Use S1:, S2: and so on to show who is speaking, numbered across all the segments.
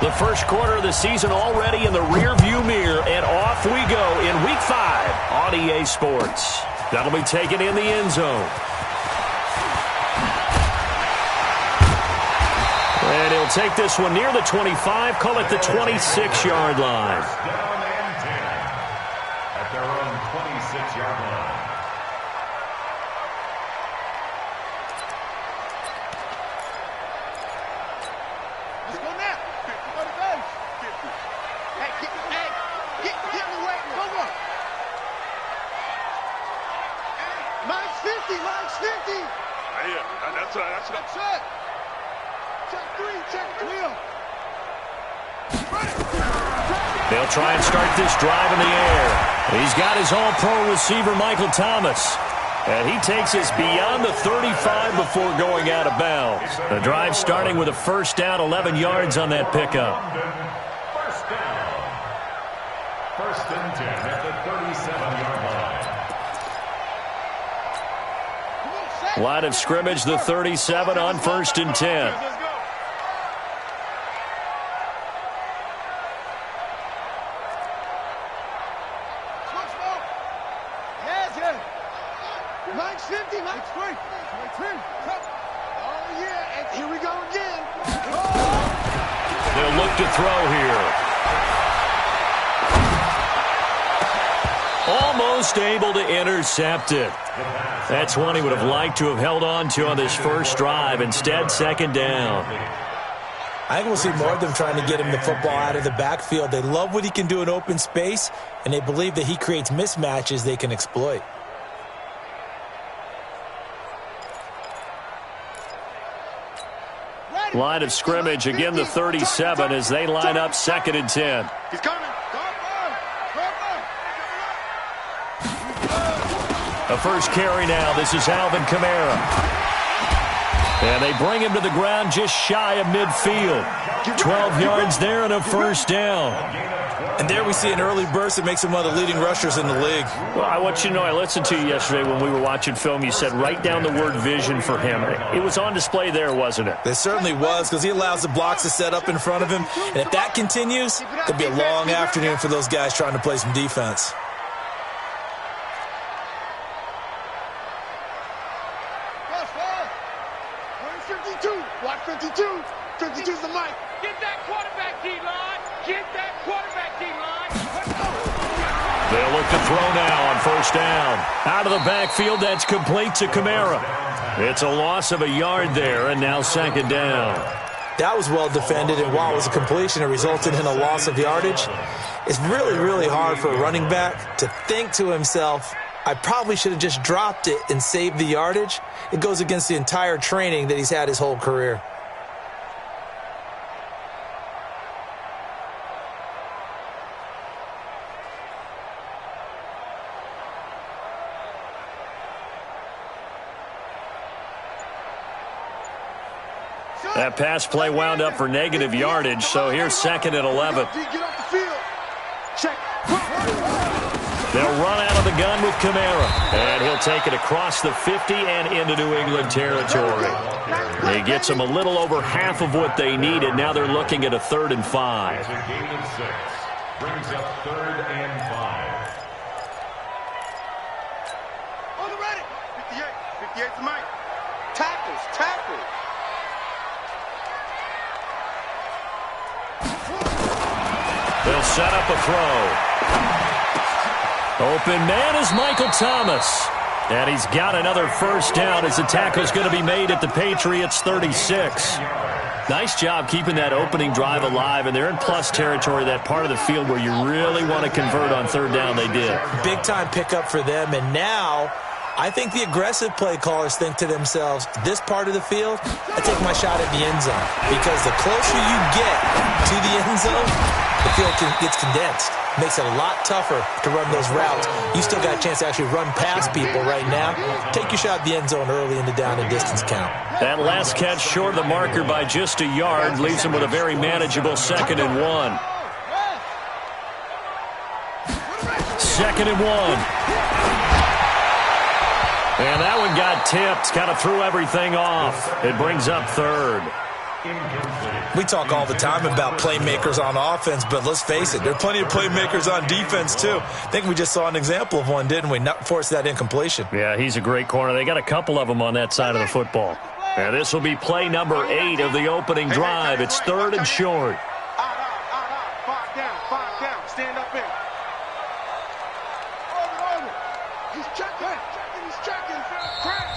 S1: The first quarter of the season already in the rearview mirror, and off we go in Week 5 on EA Sports. That'll be taken in the end zone. And he'll take this one near the 25, call it the 26-yard line.
S2: Down and 10 at their own 26-yard line.
S3: Let's go now. Go to base. Hey, get in the way. Come on. Mike's 50.
S4: Yeah, that's right.
S3: Check. Check 3. Check 3.
S1: They'll try and start this drive in the air. He's got his all-pro receiver, Michael Thomas. And he takes us beyond the 35 before going out of bounds. The drive starting with a first down, 11 yards on that pickup.
S2: First down. First and 10 at the 37-yard line.
S1: Line of scrimmage, the 37 on first and 10.
S3: Mike's 50. Mike's free. Oh, yeah. And here we go again.
S1: They'll look to throw here. Almost able to intercept it. That's one he would have liked to have held on to on this first drive. Instead, second down.
S5: I think we'll see more of them trying to get him the football out of the backfield. They love what he can do in open space, and they believe that he creates mismatches they can exploit.
S1: Line of scrimmage, again the 37 as they line up second and 10.
S3: He's coming.
S1: A first carry now. This is Alvin Kamara. And they bring him to the ground just shy of midfield. 12 yards there and a first down.
S5: And there we see an early burst that makes him one of the leading rushers in the league.
S1: Well, I want you to know, I listened to you yesterday when we were watching film. You said write down the word vision for him. It was on display there, wasn't it?
S5: It certainly was, because he allows the blocks to set up in front of him. And if that continues, it'll be a long afternoon for those guys trying to play some defense.
S3: Watch 52. 52's the mic.
S4: Get that quarterback, D-line. Get that quarterback, D-line.
S1: They'll look to throw now on first down. Out of the backfield, that's complete to Kamara. It's a loss of a yard there, and now second down.
S5: That was well defended, and while it was a completion, it resulted in a loss of yardage. It's really, really hard for a running back to think to himself, I probably should have just dropped it and saved the yardage. It goes against the entire training that he's had his whole career.
S1: That pass play wound up for negative yardage, so here's second and 11.
S3: Get off the field. Check.
S1: They'll run out of the gun with Kamara, and he'll take it across the 50 and into New England territory. He gets them a little over half of what they needed. Now they're looking at a 3rd and 5.
S2: It's a gain of 6. Brings up 3rd and 5.
S3: On the ready. 58. 58's the mic. Tackles.
S1: They'll set up a throw. Open man is Michael Thomas. And he's got another first down as the tackle's going to be made at the Patriots' 36. Nice job keeping that opening drive alive, and they're in plus territory, that part of the field where you really want to convert on third down. They did.
S5: Big-time pickup for them, and now I think the aggressive play callers think to themselves, this part of the field, I take my shot at the end zone. Because the closer you get to the end zone, the field gets condensed. Makes it a lot tougher to run those routes. You still got a chance to actually run past people right now. Take your shot at the end zone early in the down and distance count.
S1: That last catch short of the marker by just a yard leaves him with a very manageable 2nd and 1. 2nd and 1. And that one got tipped, kind of threw everything off. It brings up 3rd.
S5: We talk all the time about playmakers on offense, but let's face it, there are plenty of playmakers on defense too. I think we just saw an example of one, didn't we? Not force that incompletion.
S1: Yeah, he's a great corner. They got a couple of them on that side of the football. And this will be play number 8 of the opening drive. It's 3rd and short.
S3: 5 down, stand up in. Over. He's checking.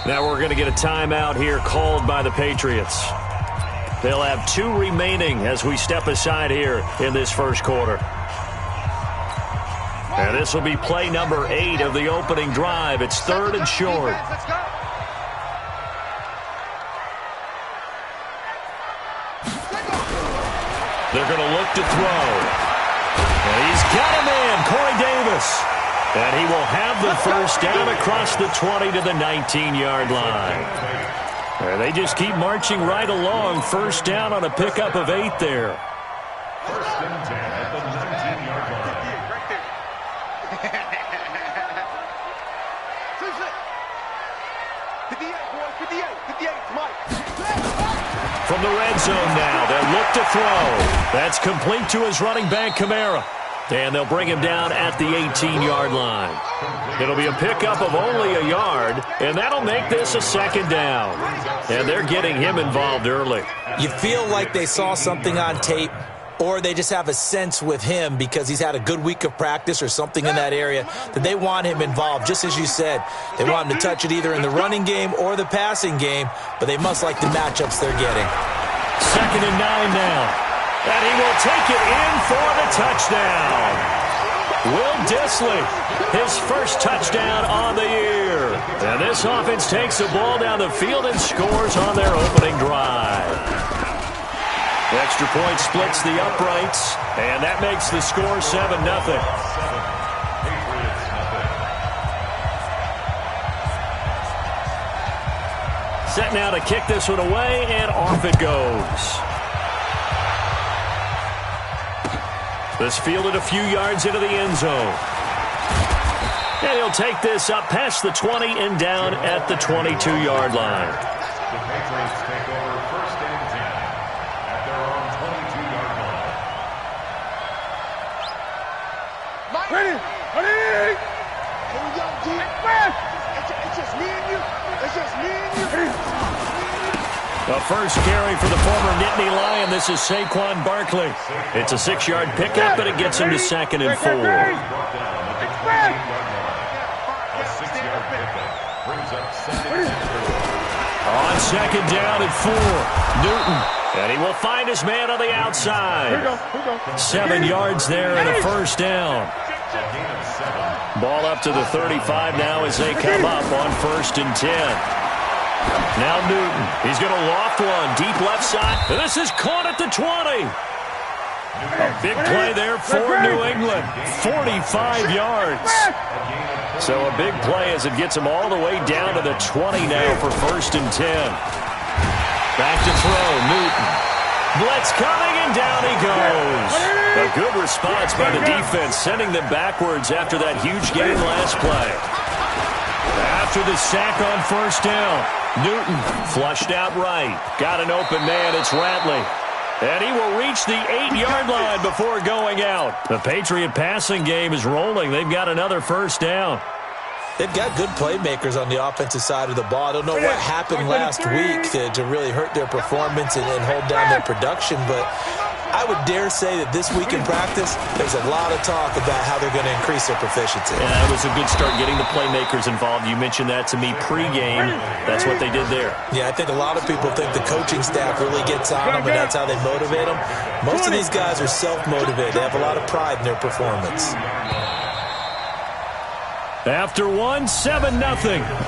S1: Now we're going to get a timeout here called by the Patriots. They'll have 2 remaining as we step aside here in this first quarter. And this will be play number 8 of the opening drive. It's 3rd and short. They're going to look to throw. And he's got him in, Corey Davis. And he will have the first down across the 20 to the 19-yard line. And they just keep marching right along. First down on a pickup of 8 there.
S2: First and 10 at the 19-yard line.
S3: Right there.
S1: From the red zone now, they'll look to throw. That's complete to his running back, Kamara. And they'll bring him down at the 18-yard line. It'll be a pickup of only a yard, and that'll make this a 2nd down. And they're getting him involved early.
S5: You feel like they saw something on tape, or they just have a sense with him because he's had a good week of practice or something in that area that they want him involved. Just as you said, they want him to touch it either in the running game or the passing game, but they must like the matchups they're getting.
S1: 2nd and 9 now. And he will take it in for the touchdown. Will Dissly, his first touchdown on the year. And this offense takes the ball down the field and scores on their opening drive. The extra point splits the uprights, and that makes the score 7-0. Set now to kick this one away, and off it goes. This fielded a few yards into the end zone. And he'll take this up past the 20 and down at the 22-yard line.
S2: The Patriots take over 1st and 10 at their own 22-yard line.
S3: Ready. Here we go, G. It's just me and you.
S1: The first carry for the former Nittany Lion. This is Saquon Barkley. It's a 6-yard pickup, but it gets him to 2nd and 4.
S2: Brought down at the 28-yard line. A 6-yard pickup brings up 2nd and 4.
S1: On 2nd down at 4, Newton. And he will find his man on the outside. 7 yards there and a first down.
S2: A gain of 7.
S1: Ball up to the 35 now as they come up on 1st and 10. Now Newton. He's going to loft one deep left side. And this is caught at the 20. A big play there for New England. 45 yards. So a big play as it gets him all the way down to the 20 now for 1st and 10. Back to throw. Newton. Blitz coming, and down he goes. A good response by the defense, sending them backwards after that huge gain last play. After the sack on 1st down, Newton flushed out right. Got an open man. It's Ratley. And he will reach the 8-yard line before going out. The Patriot passing game is rolling. They've got another first down.
S5: They've got good playmakers on the offensive side of the ball. I don't know what happened last week to really hurt their performance and hold down their production, but I would dare say that this week in practice, there's a lot of talk about how they're going to increase their proficiency.
S1: Yeah, it was a good start getting the playmakers involved. You mentioned that to me pregame. That's what they did there.
S5: Yeah, I think a lot of people think the coaching staff really gets on them, and that's how they motivate them. Most of these guys are self-motivated. They have a lot of pride in their performance.
S1: After 7-0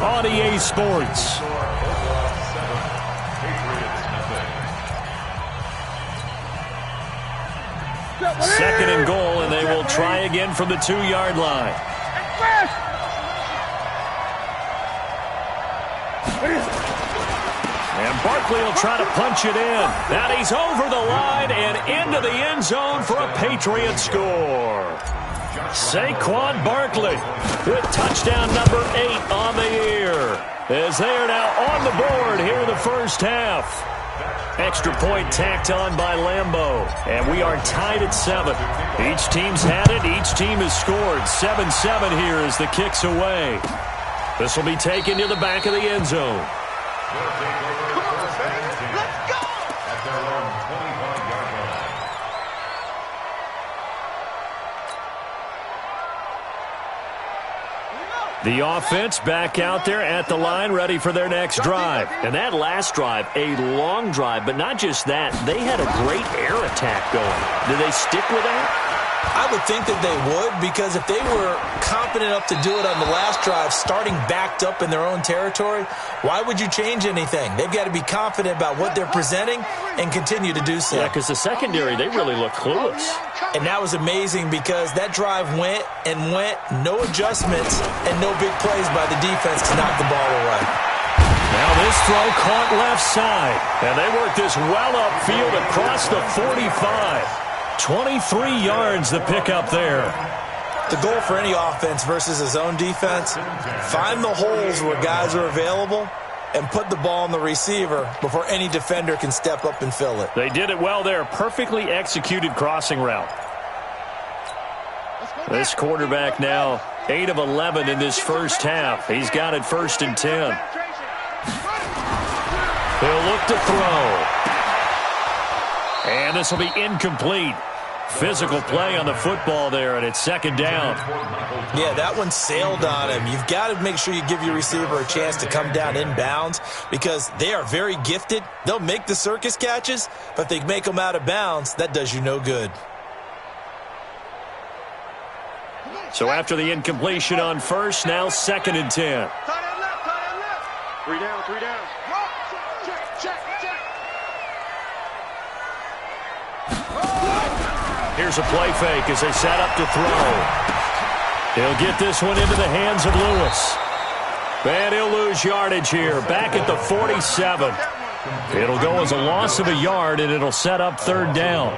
S1: on EA Sports. Second and goal, and they will try again from the 2-yard line. And Barkley will try to punch it in. And he's over the line and into the end zone for a Patriot score. Saquon Barkley with touchdown number 8 on the year, as they are now on the board here in the first half. Extra point tacked on by Lambeau. And we are tied at 7. Each team's had it. Each team has scored. 7-7 here as the kick's away. This will be taken to the back of the end zone.
S3: Let's go!
S2: At their own 25-yard line.
S1: The offense back out there at the line, ready for their next drive.
S6: And that last drive, a long drive, but not just that. They had a great air attack going. Do they stick with that?
S5: I would think that they would, because if they were confident enough to do it on the last drive, starting backed up in their own territory, why would you change anything? They've got to be confident about what they're presenting and continue to do so.
S6: Yeah, because the secondary, they really look clueless.
S5: And that was amazing because that drive went and went, no adjustments and no big plays by the defense to knock the ball away.
S1: Now this throw caught left side. And they work this well upfield across the 45. 23 yards the pickup there.
S5: The goal for any offense versus his own defense, find the holes where guys are available and put the ball on the receiver before any defender can step up and fill it.
S1: They did it well there. Perfectly executed crossing route. This quarterback now 8 of 11 in this first half. He's got it 1st and 10. He'll look to throw. And this will be incomplete. Physical play on the football there, and it's 2nd down.
S5: Yeah, that one sailed on him. You've got to make sure you give your receiver a chance to come down inbounds because they are very gifted. They'll make the circus catches, but if they make them out of bounds, that does you no good.
S1: So after the incompletion on first, now 2nd and 10.
S4: 3 down, 3 down. Check.
S1: Here's a play fake as they set up to throw. He'll get this one into the hands of Lewis. And he'll lose yardage here, back at the 47. It'll go as a loss of a yard, and it'll set up 3rd down.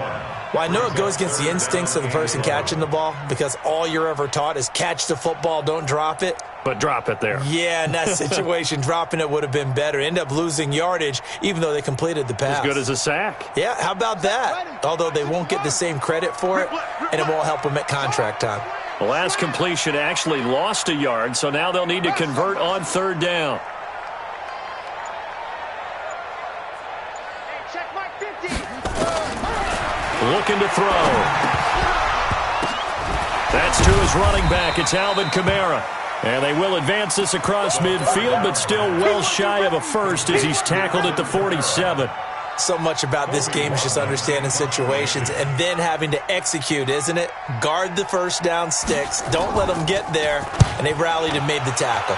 S5: Well, I know it goes against the instincts of the person catching the ball because all you're ever taught is catch the football, don't drop it.
S1: But drop it there.
S5: Yeah, in that situation, dropping it would have been better. End up losing yardage, even though they completed the pass.
S1: As good as a sack.
S5: Yeah, how about that? Although they won't get the same credit for it, and it won't help them at contract time.
S1: The last completion actually lost a yard, so now they'll need to convert on 3rd down.
S3: Check my 50.
S1: Looking to throw. That's to his running back. It's Alvin Kamara. And they will advance this across midfield, but still well shy of a first as he's tackled at the 47.
S5: So much about this game is just understanding situations and then having to execute, isn't it? Guard the first down sticks. Don't let them get there. And they rallied and made the tackle.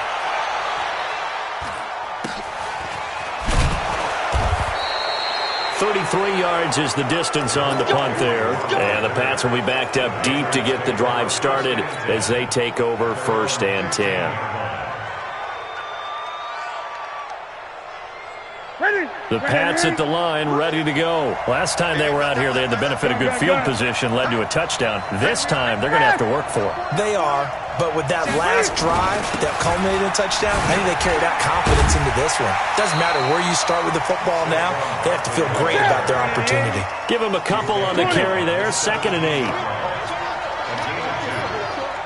S1: .33 yards is the distance on the punt there. And the Pats will be backed up deep to get the drive started as they take over 1st and 10. The Pats at the line, ready to go. Last time they were out here, they had the benefit of good field position, led to a touchdown. This time, they're going to have to work for it.
S5: They are, but with that last drive that culminated in a touchdown, I think they carry that confidence into this one. Doesn't matter where you start with the football now, they have to feel great about their opportunity.
S1: Give them a couple on the carry there, 2nd and 8.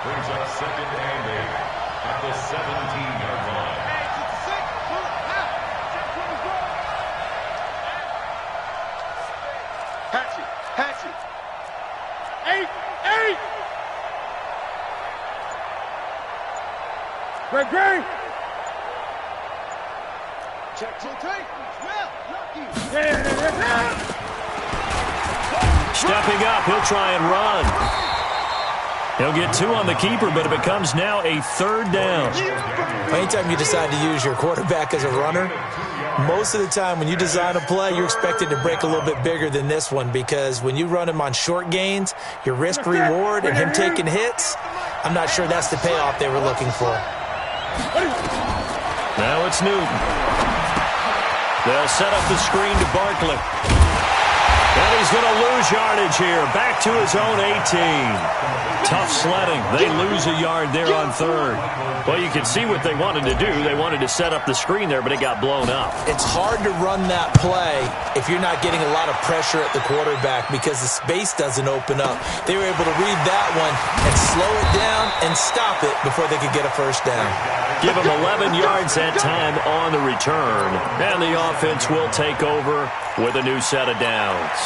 S2: Brings up 2nd and 8 at the 17-yard line.
S4: Hatch it. 8. Great.
S3: Check. Well, lucky.
S1: Stepping up, he'll try and run. He'll get 2 on the keeper, but it becomes now a 3rd down.
S5: Anytime you decide to use your quarterback as a runner, most of the time when you design a play, you're expected to break a little bit bigger than this one because when you run him on short gains, your risk-reward and him taking hits, I'm not sure that's the payoff they were looking for.
S1: Now it's Newton. They'll set up the screen to Barkley. And he's going to lose yardage here. Back to his own 18. Tough sledding. They lose a yard there on third. Well, you can see what they wanted to do. They wanted to set up the screen there, but it got blown up.
S5: It's hard to run that play if you're not getting a lot of pressure at the quarterback because the space doesn't open up. They were able to read that one and slow it down and stop it before they could get a first down.
S1: Give them 11 yards that time on the return. And the offense will take over with a new set of downs.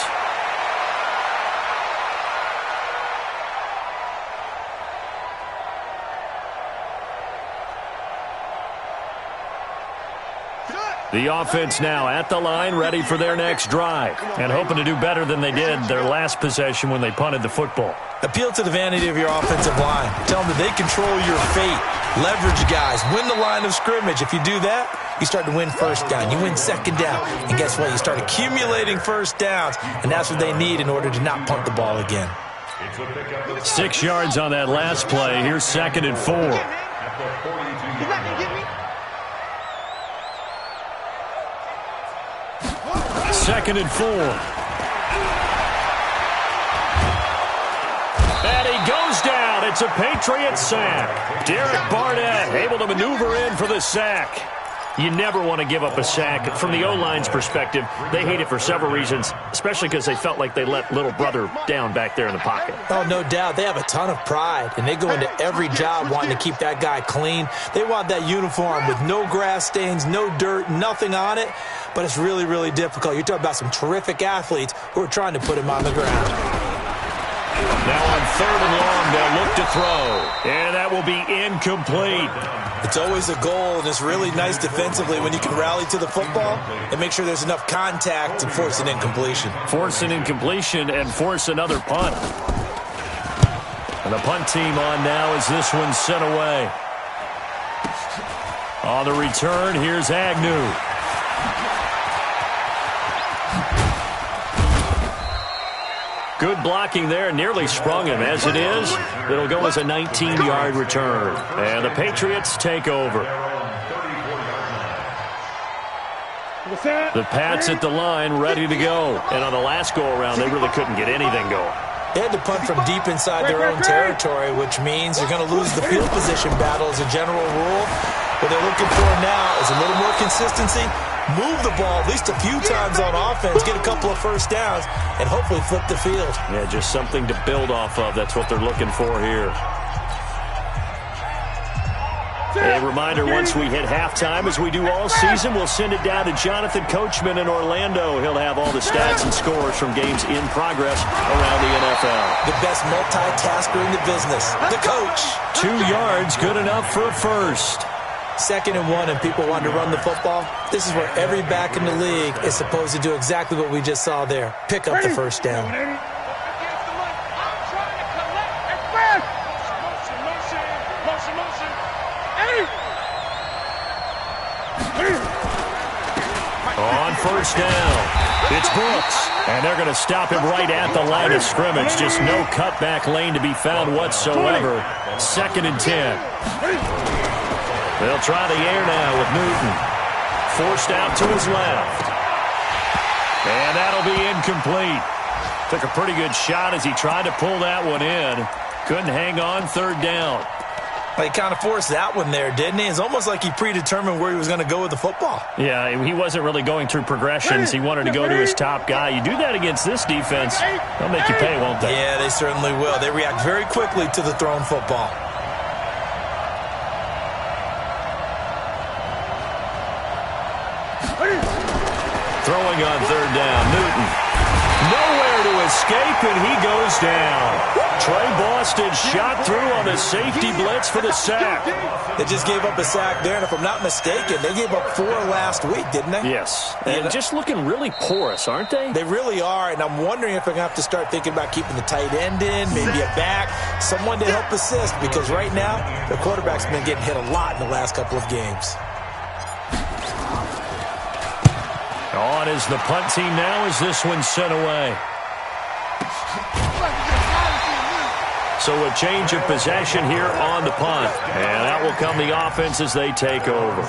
S1: The offense now at the line, ready for their next drive, and hoping to do better than they did their last possession when they punted the football.
S5: Appeal to the vanity of your offensive line. Tell them that they control your fate. Leverage guys. Win the line of scrimmage. If you do that, you start to win first down. You win second down. And guess what? You start accumulating first downs, and that's what they need in order to not punt the ball again.
S1: 6 yards on that last play. Here's 2nd and 4.
S3: He's not going to get me.
S1: 2nd and 4. And he goes down. It's a Patriot sack. Derek Barnett able to maneuver in for the sack. You never want to give up a sack. From the O-line's perspective, they hate it for several reasons, especially because they felt like they let little brother down back there in the pocket.
S5: Oh, no doubt. They have a ton of pride, and they go into every job wanting to keep that guy clean. They want that uniform with no grass stains, no dirt, nothing on it, but it's really, really difficult. You're talking about some terrific athletes who are trying to put him on the ground.
S1: Now on 3rd and long, they'll look to throw, and that will be incomplete.
S5: It's always a goal, and it's really nice defensively when you can rally to the football and make sure there's enough contact and force an incompletion.
S1: Force an incompletion and force another punt. And the punt team on now as this one's sent away. On the return, here's Agnew. Good blocking there, nearly sprung him. As it is, it'll go as a 19-yard return. And the Patriots take over. The Pats at the line, ready to go. And on the last go-around, they really couldn't get anything going.
S5: They had to punt from deep inside their own territory, which means they're going to lose the field position battle as a general rule. What they're looking for now is a little more consistency, move the ball at least a few times on offense, get a couple of first downs, and hopefully flip the field.
S1: Yeah, just something to build off of. That's what they're looking for here. A reminder, once we hit halftime, as we do all season, we'll send it down to Jonathan Coachman in Orlando. He'll have all the stats and scores from games in progress around the NFL.
S5: The best multitasker in the business, the coach.
S1: 2 yards, good enough for a first.
S5: 2nd and 1, and people want to run the football. This is where every back in the league is supposed to do exactly what we just saw there. Pick up the first down.
S1: On first down, it's Brooks, and they're going to stop him right at the line of scrimmage. Just no cutback lane to be found whatsoever. 2nd and 10. They'll try the air now with Newton. Forced out to his left. And that'll be incomplete. Took a pretty good shot as he tried to pull that one in. Couldn't hang on 3rd down.
S5: He kind of forced that one there, didn't he? It's almost like he predetermined where he was going to go with the football.
S1: Yeah, he wasn't really going through progressions. He wanted to go to his top guy. You do that against this defense, they'll make you pay, won't they?
S5: Yeah, they certainly will. They react very quickly to the thrown football.
S1: Throwing on 3rd down, Newton. Nowhere to escape, and he goes down. Trey Boston shot through on the safety blitz for the sack.
S5: They just gave up a sack there, and if I'm not mistaken, they gave up 4 last week, didn't they?
S1: Yes, and just looking really porous, aren't they?
S5: They really are, and I'm wondering if they're going to have to start thinking about keeping the tight end in, maybe a back, someone to help assist, because right now, the quarterback's been getting hit a lot in the last couple of games.
S1: On is the punt team now as this one's sent away. So a change of possession here on the punt. And that will come the offense as they take over.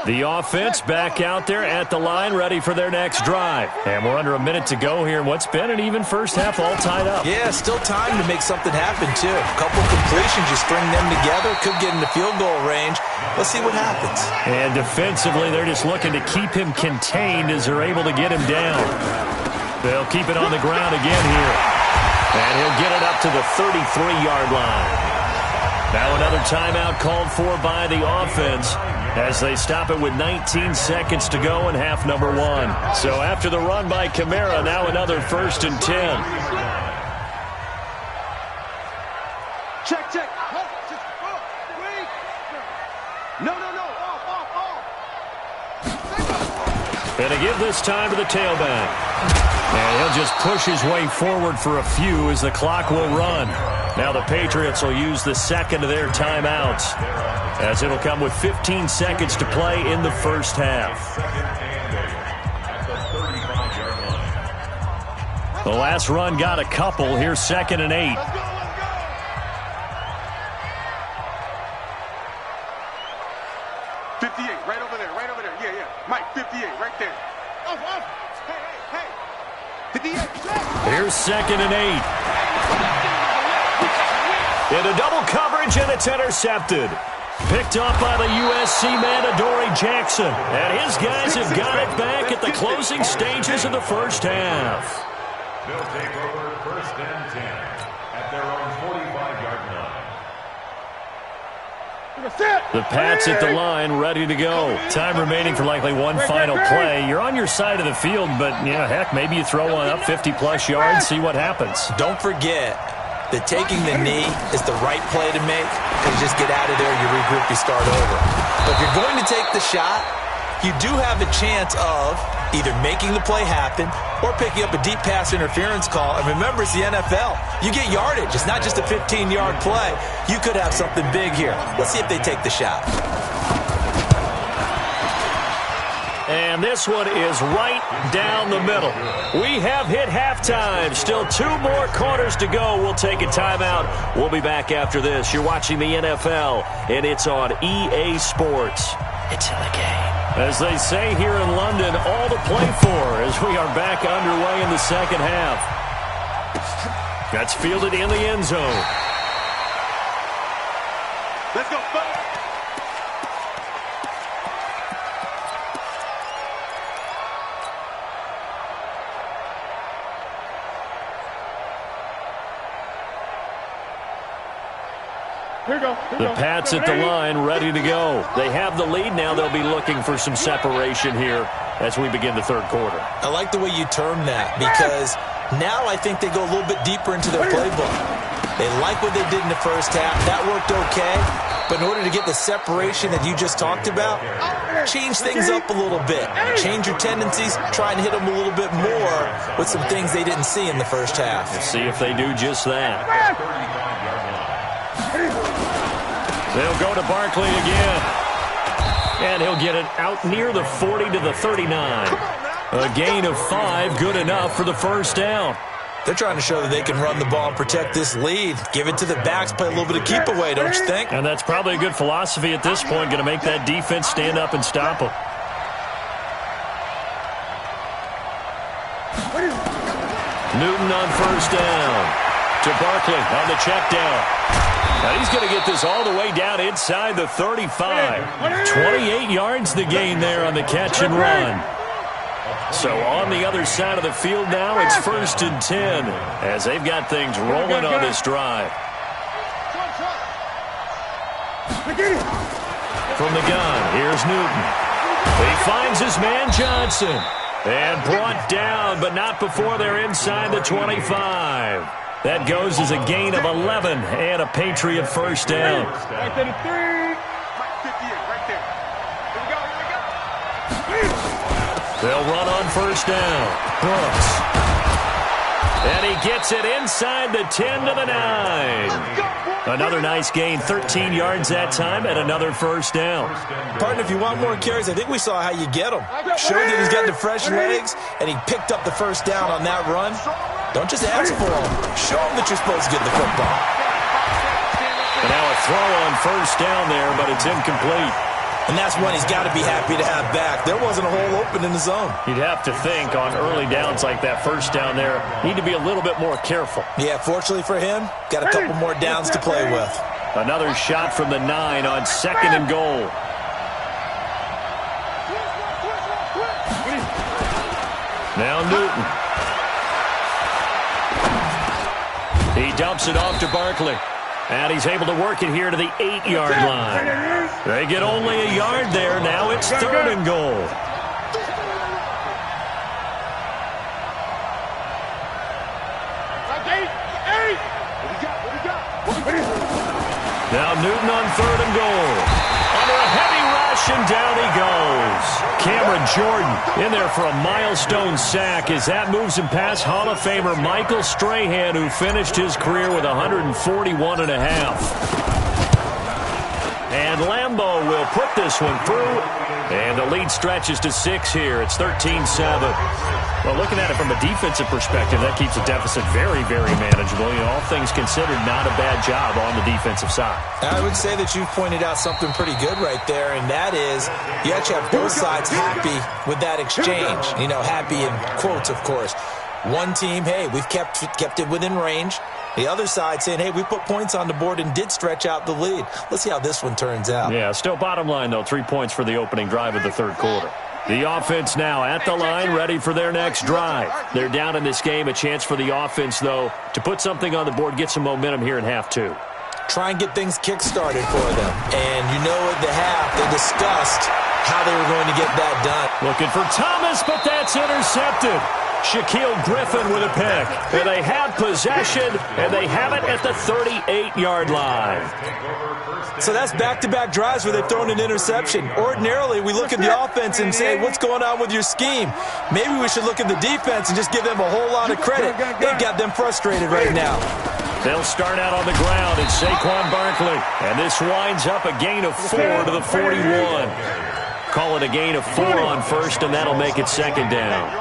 S1: The offense back out there at the line, ready for their next drive. And we're under a minute to go here in what's been an even first half, all tied up.
S5: Yeah, still time to make something happen, too. A couple completions, you string them together, could get into field goal range. Let's see what happens.
S1: And defensively, they're just looking to keep him contained as they're able to get him down. They'll keep it on the ground again here. And he'll get it up to the 33-yard line. Now another timeout called for by the offense as they stop it with 19 seconds to go in half number one. So after the run by Kamara, now another 1st and 10.
S3: Check, check. No. Off.
S1: And to give this time to the tailback. And he'll just push his way forward for a few as the clock will run. Now the Patriots will use the second of their timeouts as it'll come with 15 seconds to play in the first half. The last run got a couple. Here's 2nd and 8.
S3: Let's go. 58, right over there. Yeah. Mike, 58, right there. Off. Hey. 58.
S1: Here's 2nd and 8. Into double coverage, and it's intercepted. Picked off by the USC man, Adoree Jackson. And his guys have got it back at the closing stages of the first half.
S2: They'll take over 1st and 10 at their own 45-yard line.
S1: The Pats at the line, ready to go. Time remaining for likely one final play. You're on your side of the field, but, heck, maybe you throw one up 50-plus yards, see what happens.
S5: Don't forget that taking the knee is the right play to make. You just get out of there, you regroup, you start over. But if you're going to take the shot, you do have a chance of either making the play happen or picking up a deep pass interference call. And remember, it's the NFL. You get yardage. It's not just a 15-yard play. You could have something big here. Let's see if they take the shot.
S1: And this one is right down the middle. We have hit halftime. Still 2 more quarters to go. We'll take a timeout. We'll be back after this. You're watching the NFL, and it's on EA Sports. It's in the game. As they say here in London, all to play for as we are back underway in the second half. That's fielded in the end zone.
S3: Let's go, buddy.
S1: The Pats at the line, ready to go. They have the lead now. They'll be looking for some separation here as we begin the third quarter.
S5: I like the way you term that because now I think they go a little bit deeper into their playbook. They like what they did in the first half. That worked okay. But in order to get the separation that you just talked about, change things up a little bit. Change your tendencies. Try and hit them a little bit more with some things they didn't see in the first half.
S1: We'll see if they do just that. They'll go to Barkley again. And he'll get it out near the 40 to the 39. A gain of 5, good enough for the first down.
S5: They're trying to show that they can run the ball and protect this lead. Give it to the backs, play a little bit of keep away, don't you think?
S1: And that's probably a good philosophy at this point, going to make that defense stand up and stop them. Newton on first down. To Barkley on the check down. Now he's going to get this all the way down inside the 35. 28 yards the gain there on the catch and run. So on the other side of the field now, it's 1st and 10 as they've got things rolling on this drive. From the gun, here's Newton. He finds his man Johnson. And brought down, but not before they're inside the 25. That goes as a gain of 11 and a Patriot first down.
S3: Right there, the 3. 58, right there. Here we go.
S1: They'll run on first down. Brooks. And he gets it inside the 10 to the 9. Another nice gain, 13 yards that time, and another first down.
S5: Partner, if you want more carries, I think we saw how you get them. Showed that he's got the fresh legs, and he picked up the first down on that run. Don't just ask for them. Show them that you're supposed to get the football.
S1: And now a throw on first down there, but it's incomplete.
S5: And that's one he's got to be happy to have back. There wasn't a hole open in the zone.
S1: You'd have to think on early downs like that first down there, need to be a little bit more careful.
S5: Yeah, fortunately for him, got a couple more downs to play with.
S1: Another shot from the 9 on 2nd and goal. Now Newton. He dumps it off to Barkley. And he's able to work it here to the 8-yard line. They get only a yard there. Now it's 3rd and goal. Now Newton on 3rd and goal. Under a heavy rush, and down he goes. Cameron Jordan in there for a milestone sack as that moves him past Hall of Famer Michael Strahan, who finished his career with 141.5. And Lambeau will put this one through, and the lead stretches to 6 here. It's 13-7. Well, looking at it from a defensive perspective, that keeps the deficit very, very manageable. You know, all things considered, not a bad job on the defensive side.
S5: I would say that you've pointed out something pretty good right there, and that is you actually have both sides happy with that exchange. You know, happy in quotes, of course. One team, hey, we've kept it within range. The other side saying, hey, we put points on the board and did stretch out the lead. Let's see how this one turns out.
S1: Yeah, still bottom line, though, 3 points for the opening drive of the 3rd quarter. The offense now at the line, ready for their next drive. They're down in this game. A chance for the offense, though, to put something on the board, get some momentum here in half 2.
S5: Try and get things kick-started for them. And you know at the half, they discussed how they were going to get that done.
S1: Looking for Thomas, but that's intercepted. Shaquille Griffin with a pick. And they have possession, and they have it at the 38-yard line.
S5: So that's back-to-back drives where they've thrown an interception. Ordinarily, we look at the offense and say, what's going on with your scheme? Maybe we should look at the defense and just give them a whole lot of credit. They've got them frustrated right now.
S1: They'll start out on the ground. It's Saquon Barkley. And this winds up a gain of 4 to the 41. Call it a gain of 4 on 1st, and that'll make it 2nd down.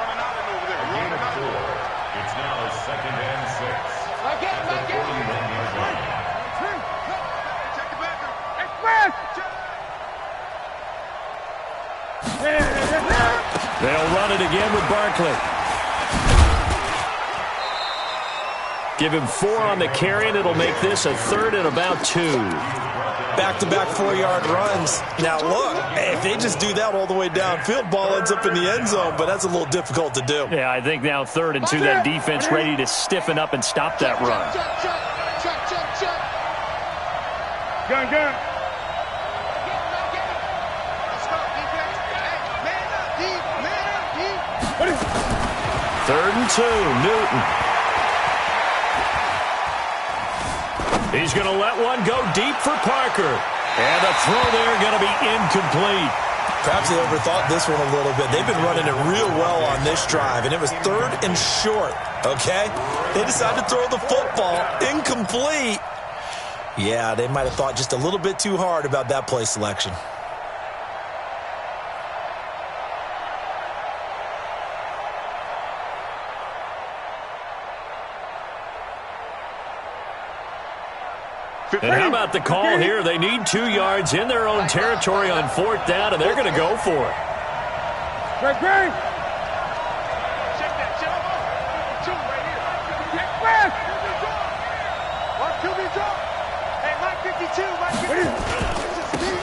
S1: They'll run it again with Barkley. Give him 4 on the carry, and it'll make this a 3rd and about 2.
S5: Back-to-back 4-yard runs. Now, look, if they just do that all the way downfield, ball ends up in the end zone, but that's a little difficult to do.
S1: Yeah, I think now 3rd and 2, that defense ready to stiffen up and stop that run.
S4: Gun.
S1: 3rd and 2, Newton. He's going to let one go deep for Parker. And the throw there going to be incomplete.
S5: Perhaps they overthought this one a little bit. They've been running it real well on this drive, and it was 3rd and short, okay? They decided to throw the football incomplete. Yeah, they might have thought just a little bit too hard about that play selection.
S1: And how about the call here? They need 2 yards in their own territory on 4th down, and they're going to go for it.
S4: Great. Check that. 2 right here.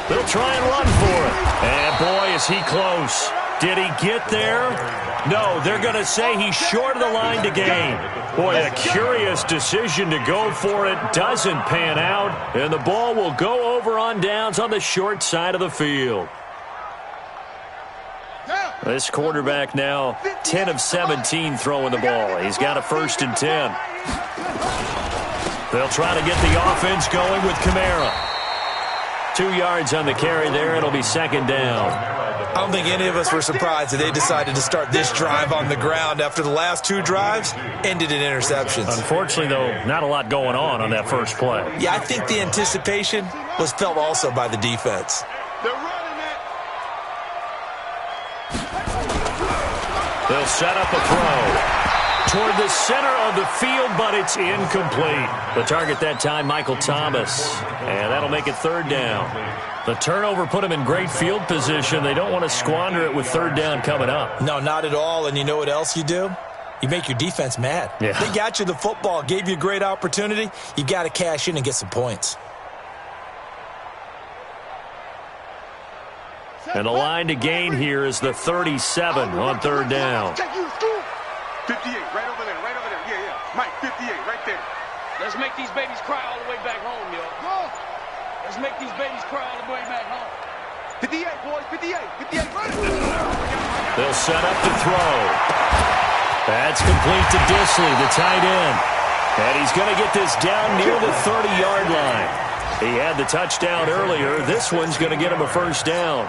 S1: They'll try and run for it. And boy, is he close. Did he get there? No, they're going to say he's short of the line to gain. Boy, a curious decision to go for it. Doesn't pan out. And the ball will go over on downs on the short side of the field. This quarterback now 10 of 17 throwing the ball. He's got a 1st and 10. They'll try to get the offense going with Kamara. 2 yards on the carry there. It'll be 2nd down.
S5: I don't think any of us were surprised that they decided to start this drive on the ground after the last 2 drives ended in interceptions.
S1: Unfortunately, though, not a lot going on that first play.
S5: Yeah, I think the anticipation was felt also by the defense.
S1: They'll set up a throw. toward the center of the field, but it's incomplete. The target that time, Michael Thomas. And that'll make it third down. The turnover put him in great field position. They don't want to squander it with third down coming up.
S5: No, not at all. And you know what else you do? You make your defense mad.
S1: Yeah.
S5: They got you the football, gave you a great opportunity. You got to cash in and get some points.
S1: And the line to gain here is the 37 on third down.
S3: 58, right over there, right over there. Yeah. Mike, 58, right there.
S4: Let's make these babies cry all the way back home, yo. Let's make these babies cry all the way back home.
S3: 58, boys, 58, right.
S1: They'll set up to throw. That's complete to Disley, the tight end. And he's going to get this down near the 30-yard line. He had the touchdown earlier. This one's going to get him a first down.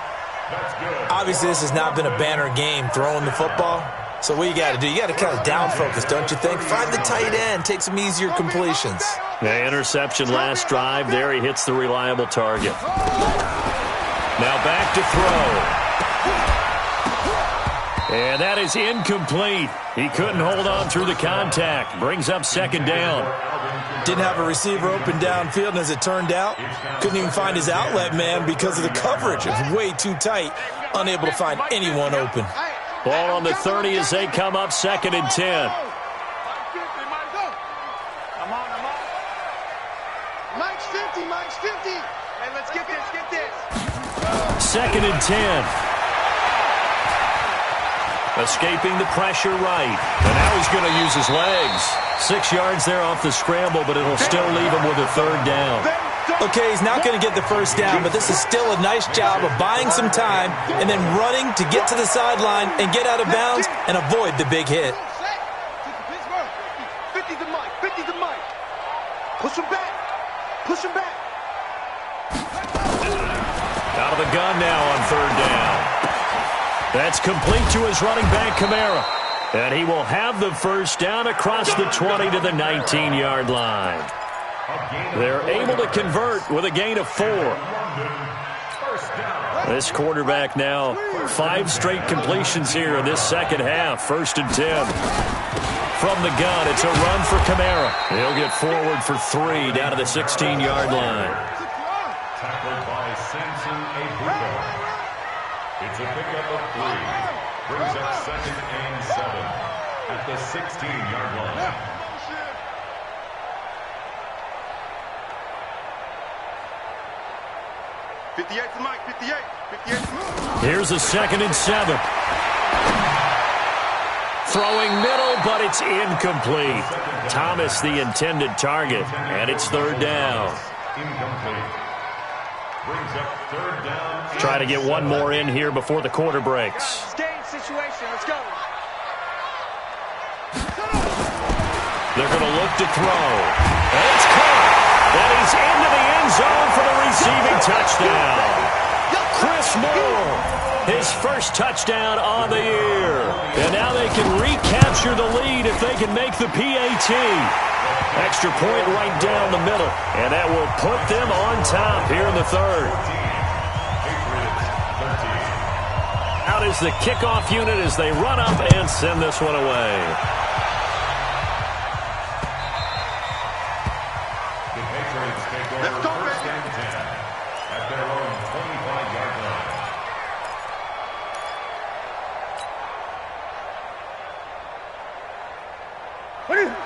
S5: Obviously, this has not been a banner game throwing the football. So what you got to do, you got to kind of down focus, don't you think? Find the tight end, take some easier completions.
S1: The interception last drive. There he hits the reliable target. Now back to throw. And that is incomplete. He couldn't hold on through the contact. Brings up second down.
S5: Didn't have a receiver open downfield, and as it turned out, couldn't even find his outlet man because of the coverage. It was way too tight, unable to find anyone open.
S1: Ball on the 30 as they come up second and 10.
S3: Mike's 50. Hey, let's get this.
S1: Second and 10. Escaping the pressure right. And now he's going to use his legs. 6 yards there off the scramble, but it'll still leave him with a third down.
S5: Okay, he's not going to get the first down, but this is still a nice job of buying some time and then running to get to the sideline and get out of bounds and avoid the big hit.
S3: 50 to Mike. Push him back.
S1: Out of the gun now on third down. That's complete to his running back, Kamara. And he will have the first down across the 20 to the 19-yard line. They're able to convert with a gain of 4. This quarterback now, 5 straight completions here in this second half. First and 10. From the gun, it's a run for Kamara. He'll get forward for 3 down to the 16-yard line.
S2: Tackled by Samson Abuko. It's a pickup of 3. Brings up second and 7 at the 16-yard line.
S1: Here's a second and 7. Throwing middle, but it's incomplete. Thomas, the intended target, and it's third down.
S2: Incomplete. Brings up third down.
S1: Try to get one more in here before the quarter breaks.
S4: Game situation. Let's go.
S1: They're going to look to throw. And it's caught. And he's into the end zone for the receiving touchdown. Chris Moore, his first touchdown on the year. And now they can recapture the lead if they can make the PAT. Extra point right down the middle. And that will put them on top here in the third. Out is the kickoff unit as they run up and send this one away.
S2: The Patriots take over first and 10 at their own 25-yard line.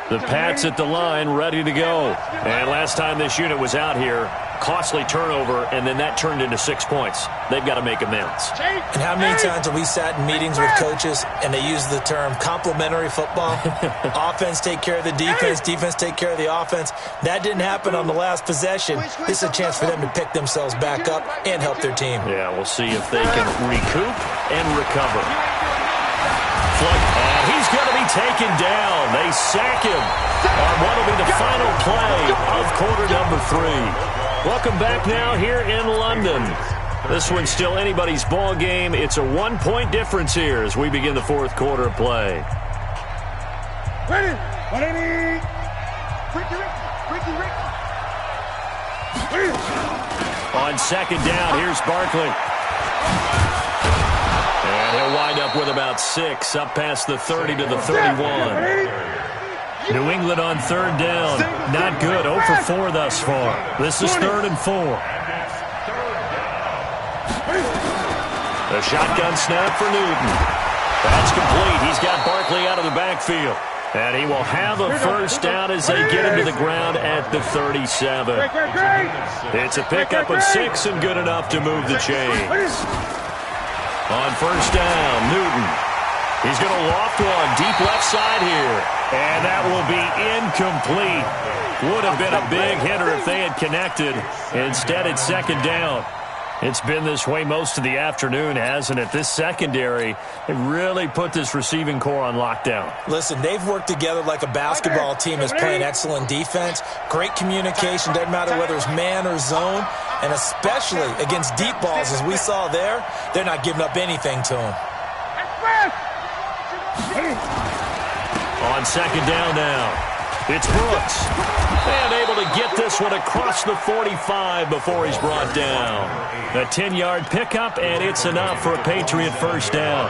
S1: The Pats at the line, ready to go. And last time this unit was out here, costly turnover, and then that turned into 6 points. They've got to make amends.
S5: And how many times have we sat in meetings with coaches and they use the term complementary football? Offense take care of the defense, defense take care of the offense. That didn't happen on the last possession. This is a chance for them to pick themselves back up and help their team.
S1: Yeah, we'll see if they can recoup and recover. And he's going to be taken down. They sack him on what will be the final play of quarter number 3. Welcome back now here in London. This one's still anybody's ball game. It's a 1-point difference here as we begin the fourth quarter of play.
S3: Ready.
S1: On second down, here's Barkley. And He'll wind up with about 6, up past the 30 to the 31. New England on third down. Not good. 0 for 4 thus far. This is 3rd and 4. The shotgun snap for Newton. That's complete. He's got Barkley out of the backfield. And he will have a first down as they get him to the ground at the 37. It's a pickup of 6 and good enough to move the chains. On first down, Newton. He's going to loft one deep left side here. And that will be incomplete. Would have been a big hitter if they had connected. Instead, it's second down. It's been this way most of the afternoon, hasn't it? This secondary, they really put this receiving core on lockdown.
S5: Listen, they've worked together like a basketball team that's playing excellent defense. Great communication, doesn't matter whether it's man or zone. And especially against deep balls, as we saw there, they're not giving up anything to them.
S1: On second down now, it's Brooks. And able to get this one across the 45 before he's brought down. A 10-yard pickup, and it's enough for a Patriot first down.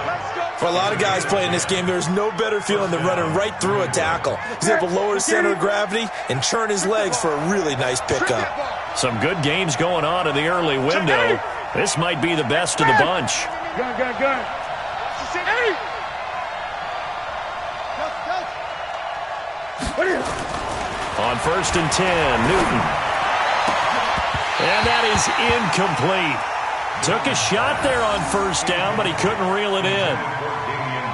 S5: For a lot of guys playing this game, there's no better feeling than running right through a tackle. He's able to lower his center of gravity and churn his legs for a really nice pickup.
S1: Some good games going on in the early window. This might be the best of the bunch.
S3: Gun.
S1: On first and 10, Newton. And that is incomplete. Took a shot there on first down, but he couldn't reel it in.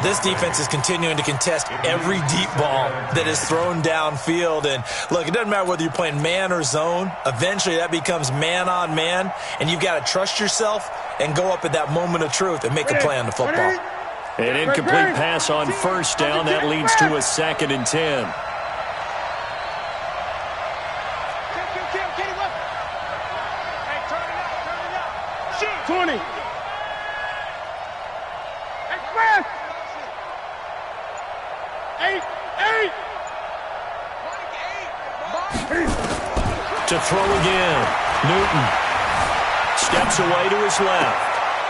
S5: This defense is continuing to contest every deep ball that is thrown downfield. And look, it doesn't matter whether you're playing man or zone. Eventually that becomes man on man, and you've got to trust yourself and go up at that moment of truth and make a play on the football.
S1: An incomplete pass on first down. That leads to a 2nd and 10.
S3: 20. Express. 8.
S1: To throw again. Newton steps away to his left.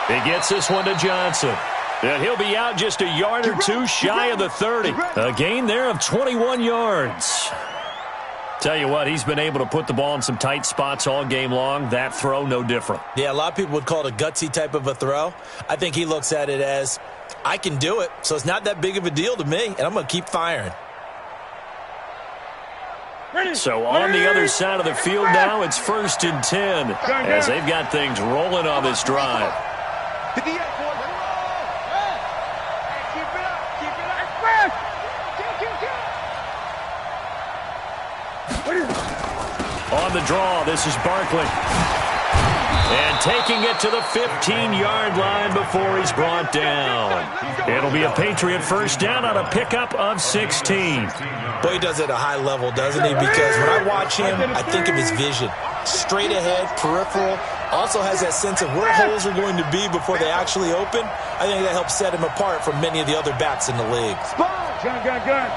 S1: He gets this one to Johnson. And he'll be out just a yard or two shy of the 30. A gain there of 21 yards. Tell you what, he's been able to put the ball in some tight spots all game long. That throw, no different.
S5: Yeah, a lot of people would call it a gutsy type of a throw. I think he looks at it as, I can do it, so it's not that big of a deal to me, and I'm going to keep firing.
S1: So on the other side of the field now, it's 1st and 10 as they've got things rolling on this drive. On the draw, this is Barkley. And taking it to the 15-yard line before he's brought down. It'll be a Patriot first down on a pickup of 16.
S5: Boy, he does it at a high level, doesn't he? Because when I watch him, I think of his vision. Straight ahead, peripheral. Also has that sense of where holes are going to be before they actually open. I think that helps set him apart from many of the other backs in the league.
S3: Gun.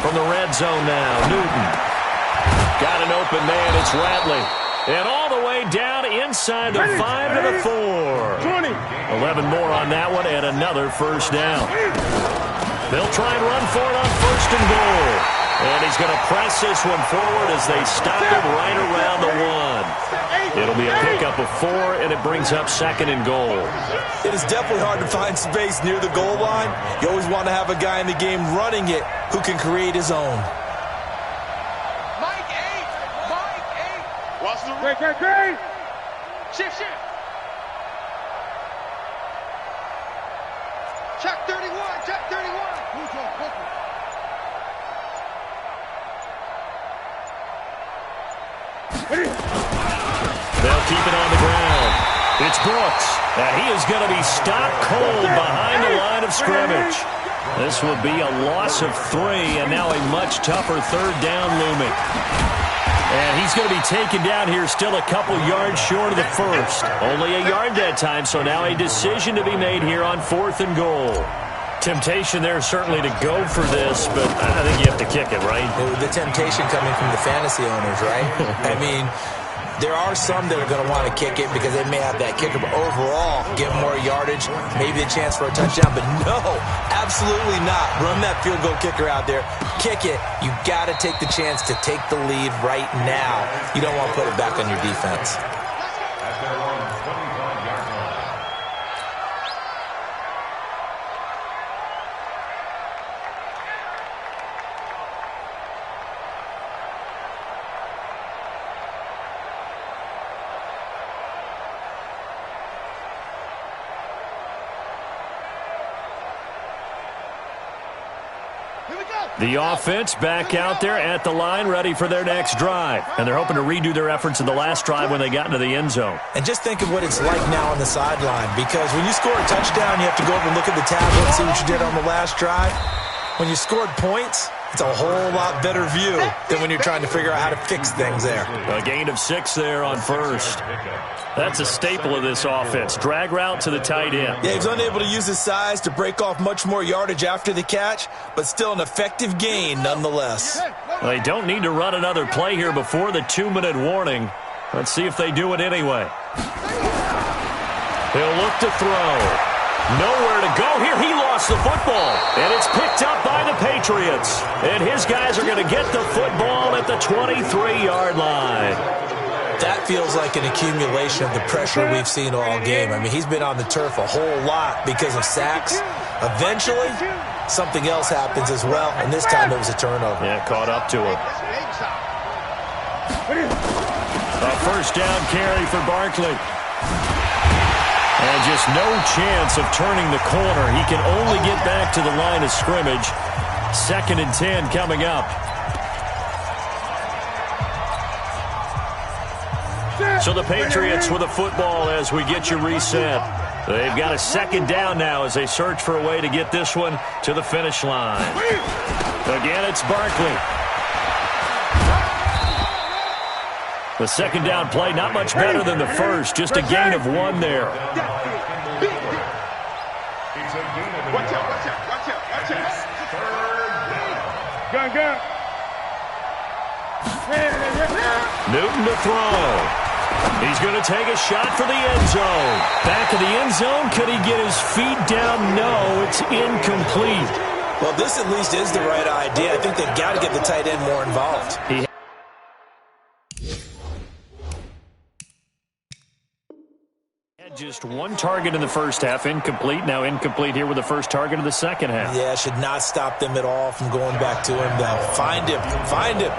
S1: From the red zone now, Newton. Got an open man, it's Ratley. And all the way down inside the 5 to the 4. 11 more on that one and another first down. They'll try and run for it on 1st and goal. And he's going to press this one forward as they stop him right around the 1. It'll be a pickup of 4, and it brings up 2nd and goal.
S5: It is definitely hard to find space near the goal line. You always want to have a guy in the game running it who can create his own.
S3: Mike 8. Watch the great. Shift. Check 31. Who's on quicker?
S1: They'll keep it on the ground. It's Brooks, and he is going to be stopped cold behind the line of scrimmage. This will be a loss of 3, and now a much tougher 3rd down looming. And he's going to be taken down here still a couple yards short of the 1st. Only a yard that time, so now a decision to be made here on 4th and goal. Temptation there certainly to go for this, but I think you have to kick it, right?
S5: The temptation coming from the fantasy owners, right? I mean, there are some that are going to want to kick it because they may have that kicker, but overall, give more yardage, maybe a chance for a touchdown. But no, absolutely not. Run that field goal kicker out there. Kick it. You got to take the chance to take the lead right now. You don't want to put it back on your defense.
S2: At their own 25-yard line.
S1: The offense back out there at the line, ready for their next drive. And they're hoping to redo their efforts in the last drive when they got into the end zone.
S5: And just think of what it's like now on the sideline, because when you score a touchdown, you have to go over and look at the tablet and see what you did on the last drive. When you scored points, it's a whole lot better view than when you're trying to figure out how to fix things there.
S1: A gain of 6 there on first. That's a staple of this offense. Drag route to the tight end.
S5: Yeah, he was unable to use his size to break off much more yardage after the catch, but still an effective gain nonetheless.
S1: They don't need to run another play here before the 2-minute warning. Let's see if they do it anyway. He'll look to throw. Nowhere to go here. He lost the football. And it's picked up by the Patriots. And his guys are going to get the football at the 23-yard line.
S5: That feels like an accumulation of the pressure we've seen all game. I mean, he's been on the turf a whole lot because of sacks. Eventually, something else happens as well, and this time it was a turnover.
S1: Yeah, caught up to him. A first down carry for Barkley. And just no chance of turning the corner. He can only get back to the line of scrimmage. 2nd and 10 coming up. So the Patriots with a football as we get you reset. They've got a 2nd down now as they search for a way to get this one to the finish line. Again, it's Barkley. The 2nd down play, not much better than the first. Just a gain of 1 there.
S3: Watch out, watch out, watch out, watch out.
S2: Third down.
S3: Gun.
S1: Newton to throw. He's going to take a shot for the end zone. Back of the end zone. Could he get his feet down? No, it's incomplete.
S5: Well, this at least is the right idea. I think they've got to get the tight end more involved.
S1: He had just 1 target in the first half. Incomplete. Now incomplete here with the first target of the second half.
S5: Yeah, should not stop them at all from going back to him, though. Find him. Find him.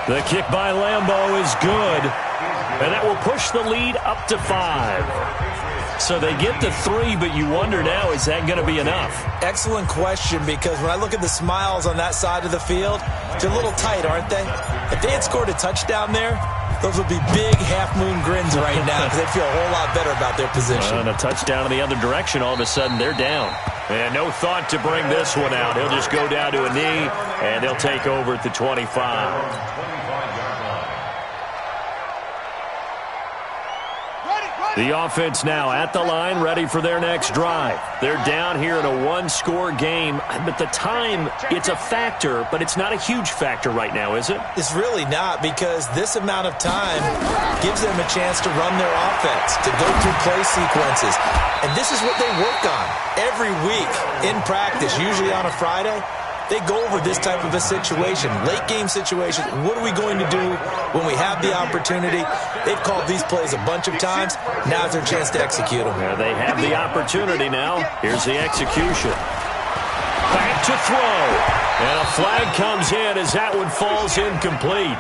S1: The kick by Lambeau is good, and that will push the lead up to 5. So they get to 3, but you wonder now, is that going to be enough?
S5: Excellent question, because when I look at the smiles on that side of the field, they're a little tight, aren't they? If they had scored a touchdown there, those would be big half-moon grins right now because they'd feel a whole lot better about their position.
S1: And a touchdown in the other direction, all of a sudden they're down. And no thought to bring this one out. He'll just go down to a knee, and they'll take over at the 25. The offense now at the line, ready for their next drive. They're down here in a 1-score game. But the time, it's a factor, but it's not a huge factor right now, is it?
S5: It's really not, because this amount of time gives them a chance to run their offense, to go through play sequences. And this is what they work on every week in practice, usually on a Friday. They go over this type of a situation, late game situation. What are we going to do when we have the opportunity? They've called these plays a bunch of times. Now's their chance to execute them.
S1: Yeah, they have the opportunity now. Here's the execution. Back to throw. And a flag comes in as that one falls incomplete.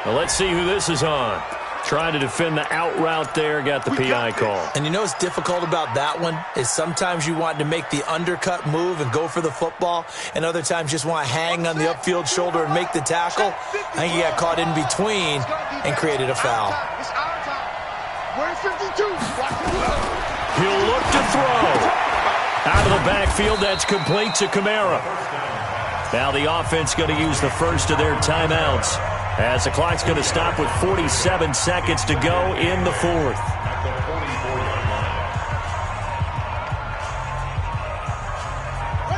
S1: Well, let's see who this is on. Trying to defend the out route there, got the PI call.
S5: And you know what's difficult about that one is sometimes you want to make the undercut move and go for the football, and other times you just want to hang on the upfield shoulder and make the tackle. I think he got caught in between and created a foul.
S3: It's our time. We're in 52.
S1: He'll look to throw. Out of the backfield, that's complete to Kamara. Now the offense going to use the first of their timeouts, as the clock's going to stop with 47 seconds to go in the 4th.
S2: At the 44-yard line.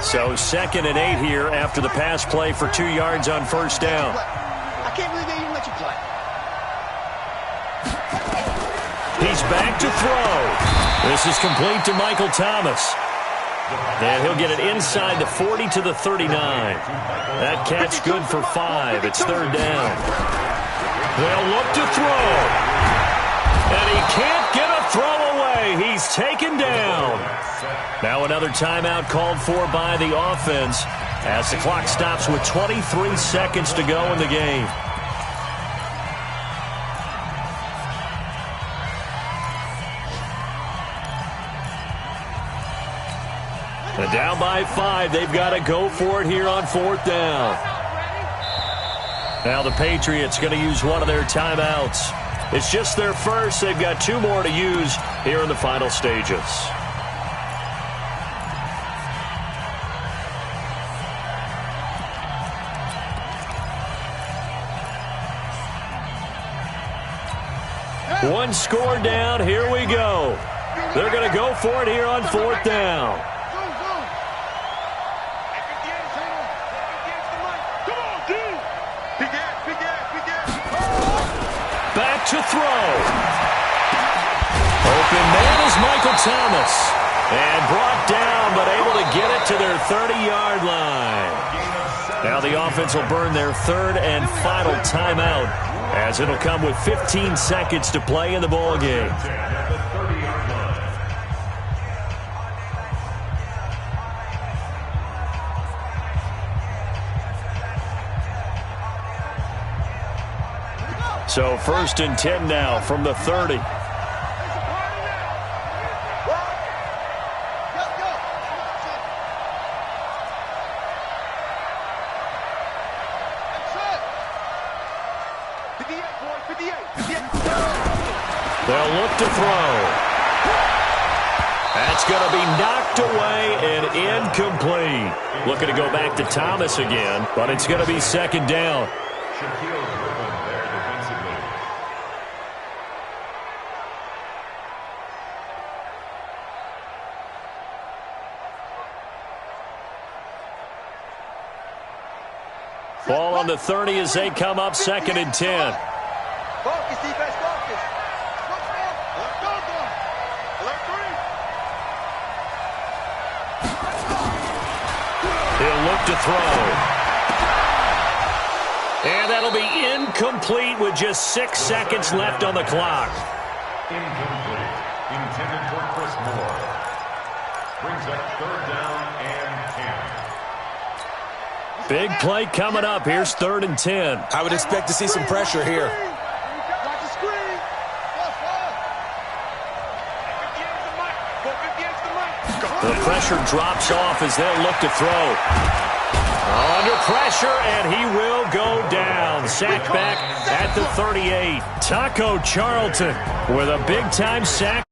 S1: So 2nd and 8 here after the pass play for 2 yards on first down.
S3: I can't believe they even let you play.
S1: He's back to throw. This is complete to Michael Thomas. And he'll get it inside the 40 to the 39. That catch good for 5. It's 3rd down. They'll look to throw. And he can't get a throw away. He's taken down. Now another timeout called for by the offense as the clock stops with 23 seconds to go in the game. And down by 5, they've got to go for it here on 4th down. Now the Patriots going to use one of their timeouts. It's just their first. They've got 2 more to use here in the final stages. One score down. Here we go. They're going to go for it here on 4th down. Back to throw. Open man is Michael Thomas. And brought down, but able to get it to their 30-yard line. Now the offense will burn their 3rd and final timeout, as it'll come with 15 seconds to play in the ball game. So 1st and 10 now from the 30. They'll look to throw. That's going to be knocked away and incomplete. Looking to go back to Thomas again, but it's going to be 2nd down. Ball on the 30 as they come up 2nd and 10.
S3: Focus, defense, focus.
S1: He'll look to throw. And that'll be incomplete with just 6 seconds left on the clock.
S2: Incomplete. Intended for Chris Moore. Brings up 3rd down and 10.
S1: Big play coming up. Here's 3rd and 10.
S5: I would expect to see some pressure here.
S1: The pressure drops off as they'll look to throw. Under pressure, and he will go down. Sacked back at the 38. Taco Charlton with a big-time sack.